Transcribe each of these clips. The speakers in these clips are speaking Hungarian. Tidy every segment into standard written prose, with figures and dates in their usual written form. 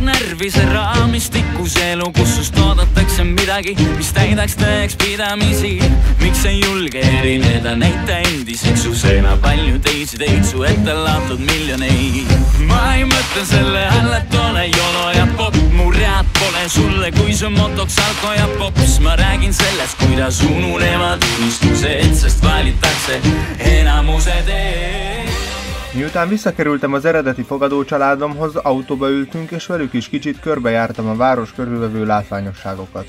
närvi see raamistikus elu, kus sust oodatakse midagi, mis täidaks tõekspidamisi. Miks ei julge erineda näita endiseks, su seina palju teisi teid, su ette laotud miljoneid. Ma ei mõtle selle all, et ole jolo ja pop, mu read pole sulle, kui su motoks alko ja pops. Ma räägin sellest, kuidas ununevad unistused, sest valitakse enamuse tee. Miután visszakerültem az eredeti fogadó családomhoz, autóba ültünk, és velük is kicsit körbejártam a város körülvevő látványosságokat.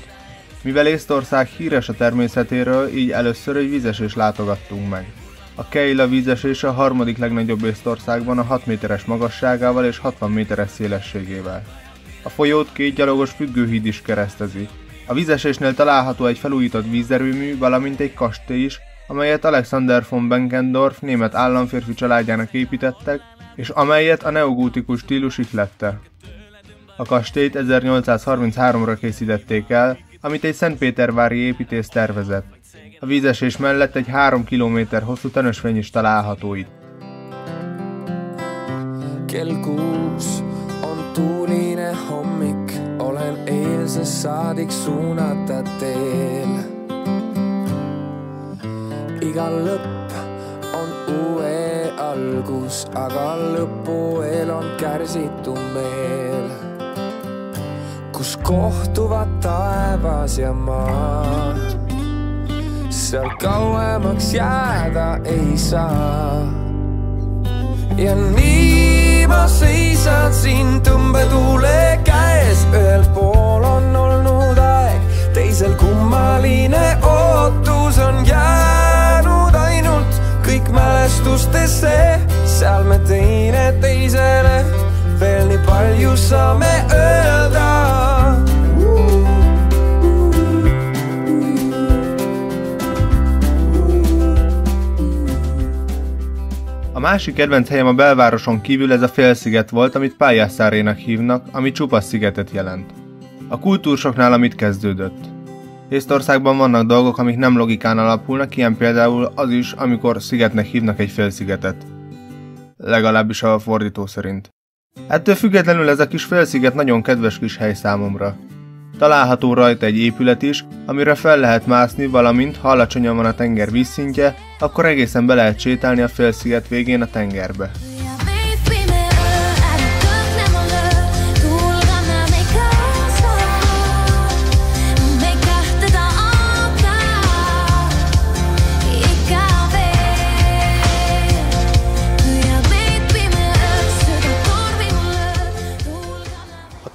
Mivel Észtország híres a természetéről, így először egy vízesést látogattunk meg. A Keila vízesés a harmadik legnagyobb Észtországban a 6 méteres magasságával és 60 méteres szélességével. A folyót 2 gyalogos függőhíd is keresztezi. A vízesésnél található egy felújított vízerőmű, valamint egy kastély is, amelyet Alexander von Benkendorf német államférfi családjának építettek, és amelyet a neogótikus stílus ihlette. A kastélyt 1833-ra készítették el, amit egy szentpétervári építész tervezett. A vízesés mellett egy 3 kilométer hosszú tanösvény is található itt. Kell 6 on tuuline hommik, olen eilsest saadik suunata teel. Iga lõpp on uue algus, aga lõpueel on kärsitu meel, kus kohtuvad taevas ja maa. Seal kauemaks jääda ei saa. Ja nii ma seisan siin tõmbetuule käes, ühel pool on olnud aeg, teisel kummaline ootus on jäänud ainult kõik mälestustesse. Seal me teine teisele veel nii palju saame öelda. A másik kedvenc helyem a belvároson kívül ez a félsziget volt, amit Pályásszárénak hívnak, ami csupa szigetet jelent. A kultúrsoknál amit kezdődött. Észtországban vannak dolgok, amik nem logikán alapulnak, ilyen például az is, amikor szigetnek hívnak egy félszigetet. Legalábbis a fordító szerint. Ettől függetlenül ez a kis félsziget nagyon kedves kis hely számomra. Található rajta egy épület is, amire fel lehet mászni, valamint ha alacsonyan van a tenger vízszintje, akkor egészen be lehet sétálni a félsziget végén a tengerbe.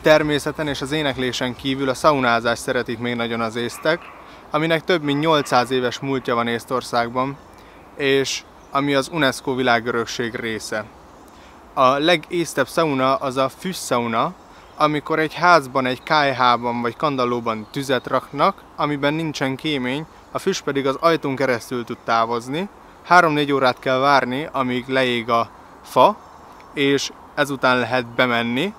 Természeten és az éneklésen kívül a szaunázást szeretik még nagyon az észtek, aminek több mint 800 éves múltja van Észtországban, és ami az UNESCO világörökség része. A legésztebb szauna az a fűszauna, amikor egy házban, egy kályhában vagy kandallóban tüzet raknak, amiben nincsen kémény, a füst pedig az ajtón keresztül tud távozni. 3-4 órát kell várni, amíg leég a fa, és ezután lehet bemenni,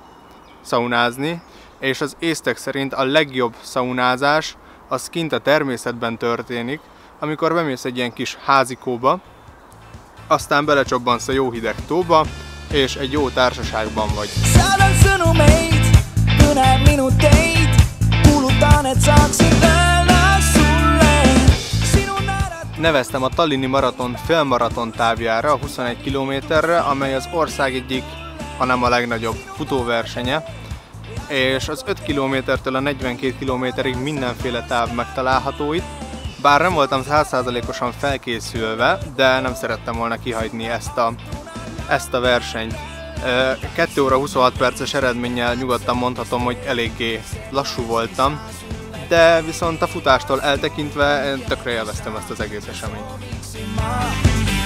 szaunázni, és az észtek szerint a legjobb szaunázás az kint a természetben történik, amikor bemész egy ilyen kis házikóba, aztán belecsobbansz a jó hideg tóba, és egy jó társaságban vagy. Neveztem a Tallinni maraton félmaraton távjára, a 21 kilométerre, amely az ország egyik, hanem a legnagyobb futóversenye, és az 5 kilométertől a 42 kilométerig mindenféle táv megtalálható itt. Bár nem voltam 100%-osan felkészülve, de nem szerettem volna kihagyni ezt a versenyt. 2 óra 26 perces eredménnyel nyugodtan mondhatom, hogy eléggé lassú voltam, de viszont a futástól eltekintve tökre élveztem ezt az egész eseményt.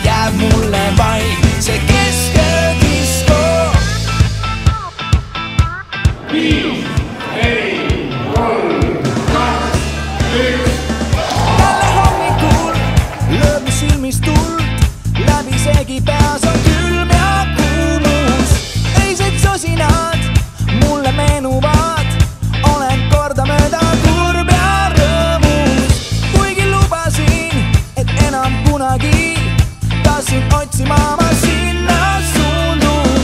Jälle hommikul lööb mi silmist tuld, läbi segi peas on külm ja kuumus. Öised sosinad mulle meenuvad, olen kordamööda kurb ja rõõmus. Kuigi lubasin, et enam kunagi tahtsin otsima ma sinna suundun.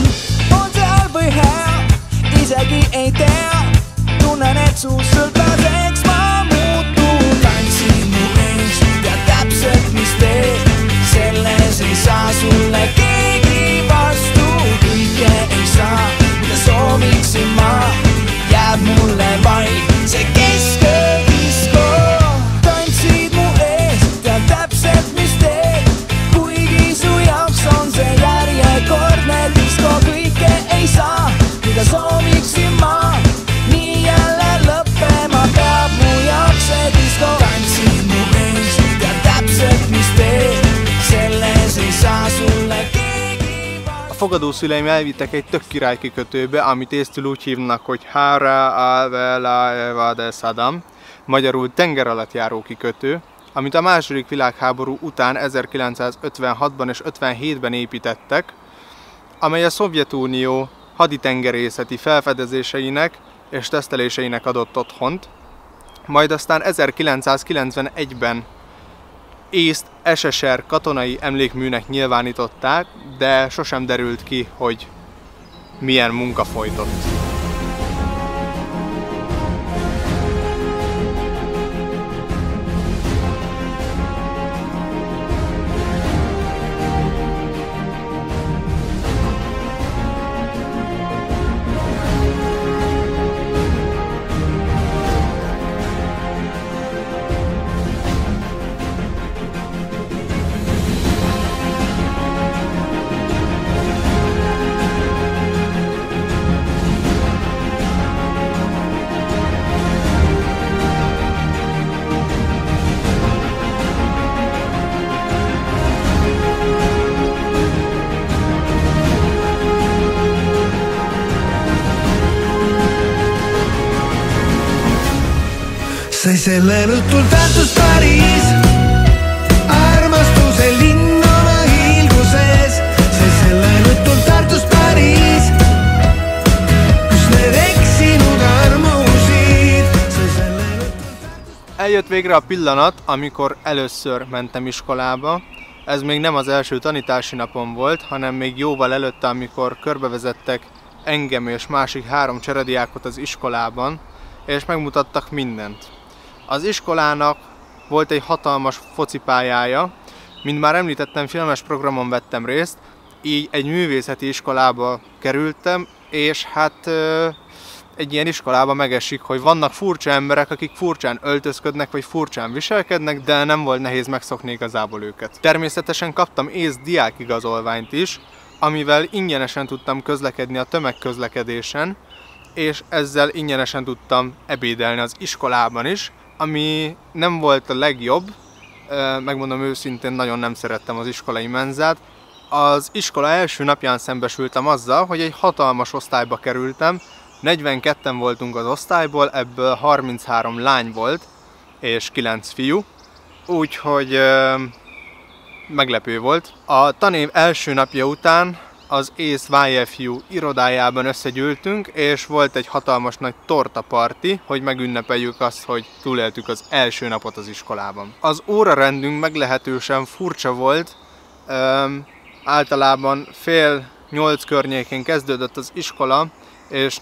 fogadószüleim elvittek egy tök király kikötőbe, amit észtül úgy hívnak, hogy Hara Avela de Saddam, magyarul tenger alatt járó kikötő, amit a II. Világháború után 1956-ban és 57-ben építettek, amely a Szovjetunió haditengerészeti felfedezéseinek és teszteléseinek adott otthont, majd aztán 1991-ben észt SSR katonai emlékműnek nyilvánították, de sosem derült ki, hogy milyen munka folyt ott. Sei sellenud Tartus Pariis, armastuse linnuna hiilguses. Sei sellenud Tartus Pariis, kus need eksinud armusid. Eljött végre a pillanat, amikor először mentem iskolába. Ez még nem az első tanítási napom volt, hanem még jóval előtte, amikor körbevezettek engem és másik 3 cserediákot az iskolában, és megmutattak mindent. Az iskolának volt egy hatalmas focipályája, mint már említettem, filmes programon vettem részt, így egy művészeti iskolába kerültem, és hát egy ilyen iskolában megesik, hogy vannak furcsa emberek, akik furcsán öltözködnek, vagy furcsán viselkednek, de nem volt nehéz megszokni igazából őket. Természetesen kaptam észt diákigazolványt is, amivel ingyenesen tudtam közlekedni a tömegközlekedésen, és ezzel ingyenesen tudtam ebédelni az iskolában is, ami nem volt a legjobb, megmondom őszintén, nagyon nem szerettem az iskolai menzát. Az iskola első napján szembesültem azzal, hogy egy hatalmas osztályba kerültem, 42-en voltunk az osztályból, ebből 33 lány volt, és 9 fiú, úgyhogy meglepő volt. A tanév első napja után az ÉSZ YFU irodájában összegyűltünk, és volt egy hatalmas nagy tortaparti, hogy megünnepeljük azt, hogy túléltük az első napot az iskolában. Az órarendünk meglehetősen furcsa volt, általában 7:30 környékén kezdődött az iskola, és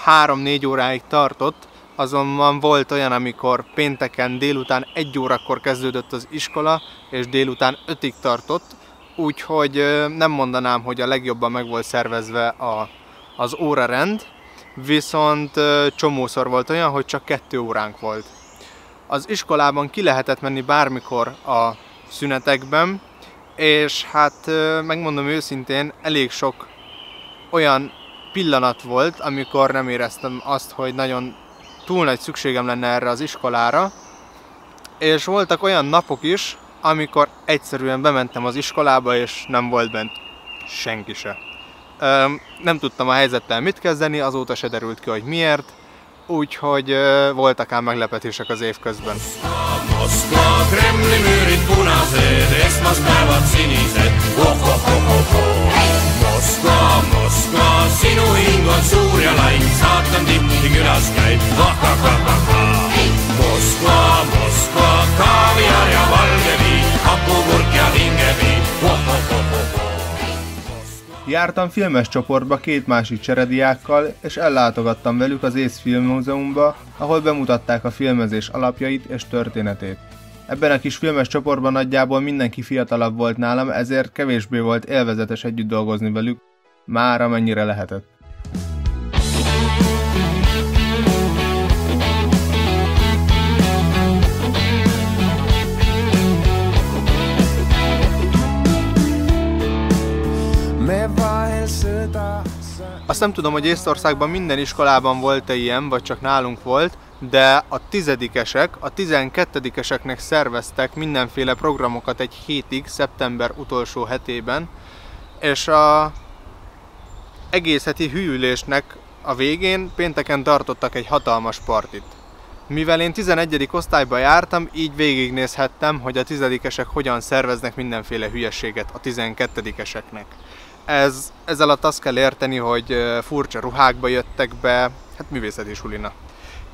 3-4 óráig tartott, azonban volt olyan, amikor pénteken délután 1 órakor kezdődött az iskola, és délután 5-ig tartott, úgyhogy nem mondanám, hogy a legjobban meg volt szervezve az órarend, viszont csomószor volt olyan, hogy csak 2 óránk volt. Az iskolában ki lehetett menni bármikor a szünetekben, és hát megmondom őszintén, elég sok olyan pillanat volt, amikor nem éreztem azt, hogy nagyon túl nagy szükségem lenne erre az iskolára, és voltak olyan napok is, amikor egyszerűen bementem az iskolába, és nem volt bent senki se. Nem tudtam a helyzettel mit kezdeni, azóta se derült ki, hogy miért, úgyhogy voltak ám meglepetések az év közben. Moszkva, Kremli müürid punased, esmaspäevad sinised, Moszkva, Moszkva, sinu hing on suur ja lai, saatan tippi külas käib, Moszkva, Moszkva, kaaviar ja valge viin, hapukurk ja vingeviin, Jártam filmes csoportba 2 másik cserediákkal, és ellátogattam velük az ÉSZ Filmmúzeumba, ahol bemutatták a filmezés alapjait és történetét. Ebben a kis filmes csoportban nagyjából mindenki fiatalabb volt nálam, ezért kevésbé volt élvezetes együtt dolgozni velük, már amennyire lehetett. Azt nem tudom, hogy Észtországban minden iskolában volt-e ilyen, vagy csak nálunk volt, de a 10-esek, a 12-eseknek szerveztek mindenféle programokat egy hétig, szeptember utolsó hetében, és a egész heti hűülésnek a végén pénteken tartottak egy hatalmas partit. Mivel én 11. osztályba jártam, így végignézhettem, hogy a 10-esek hogyan szerveznek mindenféle hülyeséget a 12-eseknek. Ez alatt azt kell érteni, hogy furcsa ruhákba jöttek be, hát művészeti sulina.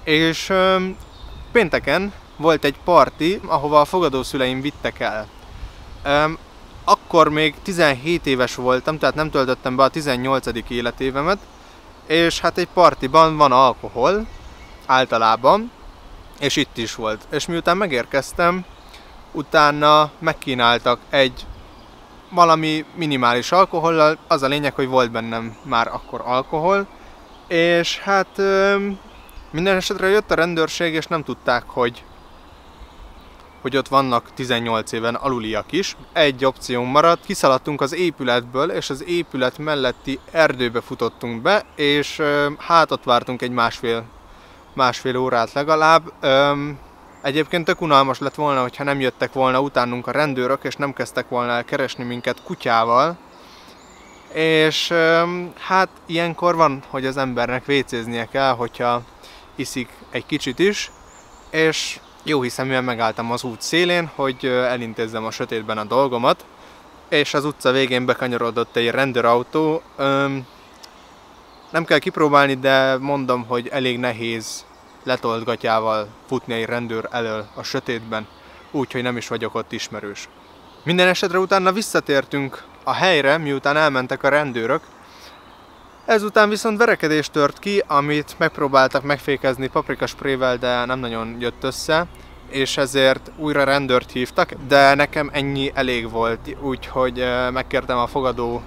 És pénteken volt egy parti, ahova a fogadószüleim vittek el. Akkor még 17 éves voltam, tehát nem töltöttem be a 18. életévemet, és hát egy partiban van alkohol, általában, és itt is volt. És miután megérkeztem, utána megkínáltak egy valami minimális alkohollal, az a lényeg, hogy volt bennem már akkor alkohol, és hát minden esetre jött a rendőrség, és nem tudták, hogy ott vannak 18 éven aluliak is. Egy opció maradt, kiszaladtunk az épületből, és az épület melletti erdőbe futottunk be, és hát ott vártunk egy másfél órát legalább. Egyébként tök unalmas lett volna, hogyha nem jöttek volna utánunk a rendőrök, és nem kezdtek volna el keresni minket kutyával. És hát ilyenkor van, hogy az embernek vécéznie kell, hogyha iszik egy kicsit is, és jó hiszeműen megálltam az út szélén, hogy elintézzem a sötétben a dolgomat, és az utca végén bekanyarodott egy rendőrautó. Nem kell kipróbálni, de mondom, hogy elég nehéz letolt gatyával futni egy rendőr elől a sötétben, úgyhogy nem is vagyok ott ismerős. Minden esetre utána visszatértünk a helyre, miután elmentek a rendőrök. Ezután viszont verekedés tört ki, amit megpróbáltak megfékezni paprikasprével, de nem nagyon jött össze, és ezért újra rendőrt hívtak, de nekem ennyi elég volt, úgyhogy megkértem a fogadó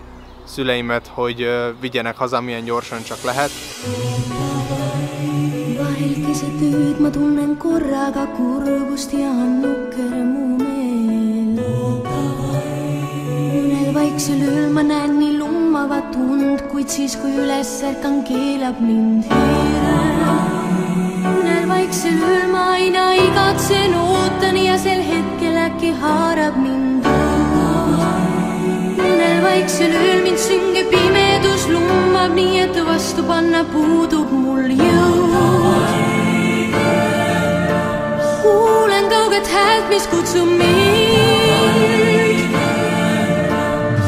szüleimet, hogy vigyenek haza milyen gyorsan csak lehet. Vahel keset ööd ma tunnen korraga kurbust ja nukker mu meel. Mõnel vaiksel ööl ma näen nii lummavat und, kuid siis kui üles ärkan keelab mind hirm. Mõnel vaiksel ööl ma aina igatsen, ootan ja sel hetkel äkki haarab mind õud. Mõnel vaiksel ööl mind sünge pimedus lummab, nii et vastu panna puudub mul jõud. Kuulen kauget häält, mis kutsub mind.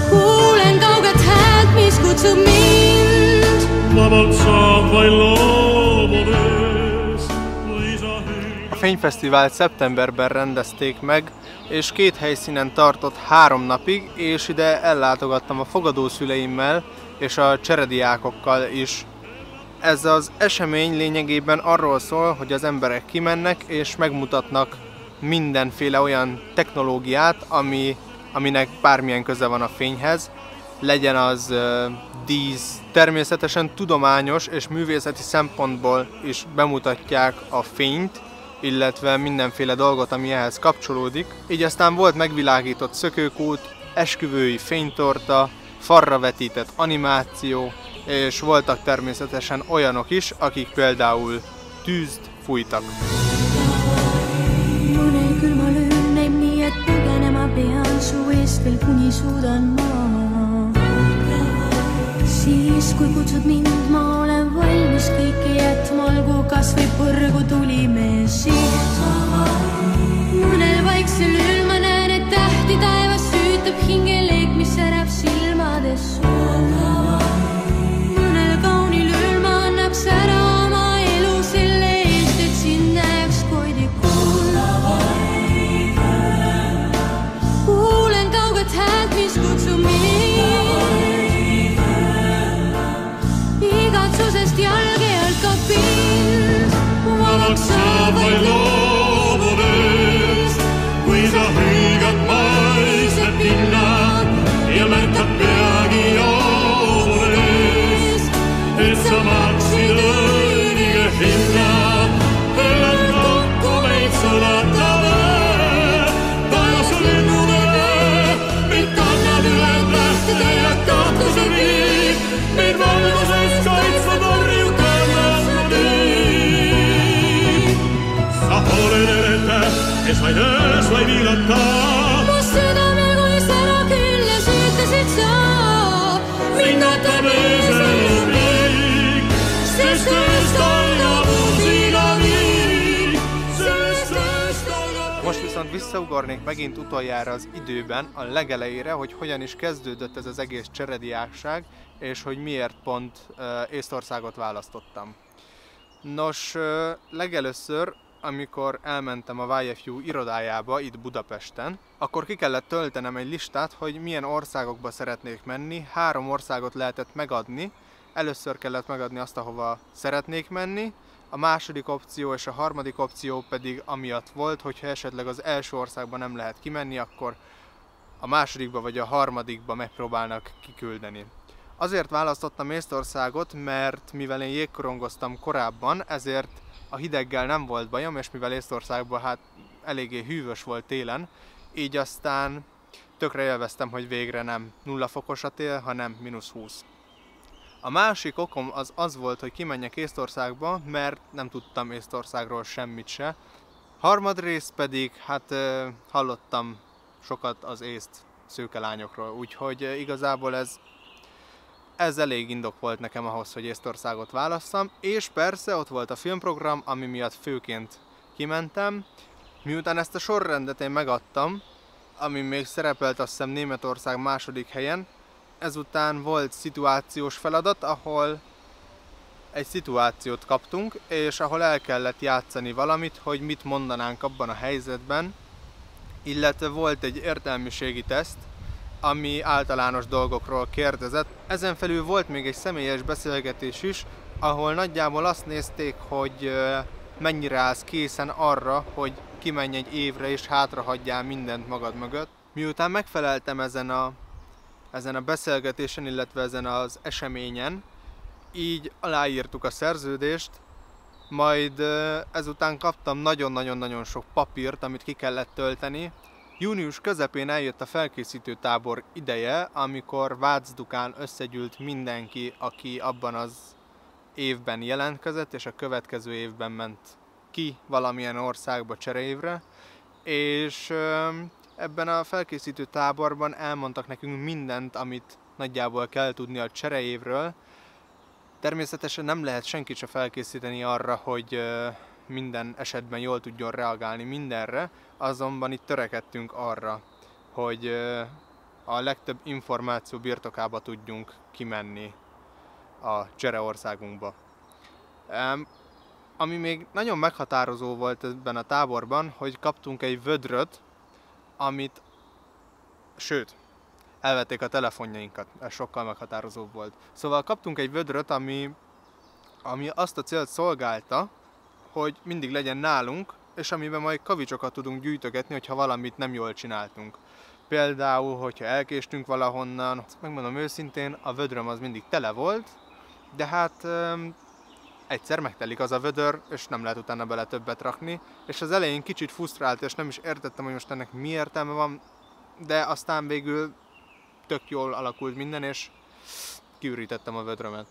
Kuulen kauget häält, mis kutsub mind. Vabalt saab vaid loomudes, kui sa A fényfesztivált szeptemberben rendezték meg, és 2 helyszínen tartott 3 napig, és ide ellátogattam a fogadószüleimmel és a cserediákokkal is. Ez az esemény lényegében arról szól, hogy az emberek kimennek és megmutatnak mindenféle olyan technológiát, aminek bármilyen köze van a fényhez, legyen az dísz. Természetesen tudományos és művészeti szempontból is bemutatják a fényt, illetve mindenféle dolgot, ami ehhez kapcsolódik. Így aztán volt megvilágított szökőkút, esküvői fénytorta, farra vetített animáció, és voltak természetesen olyanok is, akik például tűzt fújtak. Mõnel külmal ööl näib nii, et põgenema pean su eest veel kuni suudan ma. Siis kui kutsud mind, ma olen valmis kõike jätma, olgu kas või põrgu tulime siht. Mõnel vaiksel ööl ma näen, et tähti taevas süütab hingeleek, mis särab silmades suuna. Mõnel kaunil ööl ma annaks ära oma elu selle eest, et sind näeks koodi kuulda. Kuulen kauget häält, mis kutsub mind. Igatsusest jalge jalkab pind. vabalt saab vaid loomudes, kui sa hõigad maised pinnad ja märkad peagi joomudes, et sa maksid õige hinna. Kõllad kokku meid sulatame, taevas lennudele, meid kannad üle lähtuda ja kahtuse viib, meid valguses kaitsvad varju kannas ma tüü. Sa oled erete, kes vaid öös vaid viilata. Mu südame kui sära küljes ütlesid sa. Mind võtab öösel viszont visszaugornék megint utoljára az időben, a legelejére, hogy hogyan is kezdődött ez az egész cserediákság, és hogy miért pont Észtországot választottam. Nos, legelőször, amikor elmentem a YFU irodájába itt Budapesten, akkor ki kellett töltenem egy listát, hogy milyen országokba szeretnék menni. 3 országot lehetett megadni. Először kellett megadni azt, ahova szeretnék menni. A második opció és a harmadik opció pedig amiatt volt, hogyha esetleg az első országban nem lehet kimenni, akkor a másodikba vagy a harmadikba megpróbálnak kiküldeni. Azért választottam Észtországot, mert mivel én jégkorongoztam korábban, ezért a hideggel nem volt bajom, és mivel Észtországban hát eléggé hűvös volt télen, így aztán tökre élveztem, hogy végre nem 0 fokos a tél, hanem -20. A másik okom az volt, hogy kimenjek Észtországba, mert nem tudtam Észtországról semmit se. Harmadrészt pedig, hát hallottam sokat az észt szőkelányokról, úgyhogy igazából ez elég indok volt nekem ahhoz, hogy Észtországot válasszam, és persze ott volt a filmprogram, ami miatt főként kimentem. Miután ezt a sorrendet én megadtam, ami még szerepelt azt hiszem Németország második helyen, ezután volt szituációs feladat, ahol egy szituációt kaptunk, és ahol el kellett játszani valamit, hogy mit mondanánk abban a helyzetben, illetve volt egy értelmiségi teszt, ami általános dolgokról kérdezett. Ezen felül volt még egy személyes beszélgetés is, ahol nagyjából azt nézték, hogy mennyire állsz készen arra, hogy kimenj egy évre és hátrahagyjál mindent magad mögött. Miután megfeleltem ezen a beszélgetésen, illetve ezen az eseményen, így aláírtuk a szerződést, majd ezután kaptam nagyon-nagyon-nagyon sok papírt, amit ki kellett tölteni. Június közepén eljött a felkészítő tábor ideje, amikor Vácdukán összegyűlt mindenki, aki abban az évben jelentkezett, és a következő évben ment ki valamilyen országba cserévre, és ebben a felkészítő táborban elmondtak nekünk mindent, amit nagyjából kell tudni a cserévről. Természetesen nem lehet senkit se felkészíteni arra, hogy minden esetben jól tudjon reagálni mindenre, azonban itt törekedtünk arra, hogy a legtöbb információ birtokába tudjunk kimenni a csereországunkba. Ami még nagyon meghatározó volt ebben a táborban, hogy kaptunk egy vödröt, sőt, elvették a telefonjainkat, ez sokkal meghatározóbb volt. Szóval kaptunk egy vödröt, ami azt a célt szolgálta, hogy mindig legyen nálunk, és amiben majd kavicsokat tudunk gyűjtögetni, hogyha valamit nem jól csináltunk. Például, hogyha elkéstünk valahonnan, megmondom őszintén, a vödröm az mindig tele volt, de hát egyszer megtelik az a vödör, és nem lehet utána bele többet rakni, és az elején kicsit frusztrált, és nem is értettem, hogy most ennek mi értelme van, de aztán végül tök jól alakult minden, és kiürítettem a vödrömet.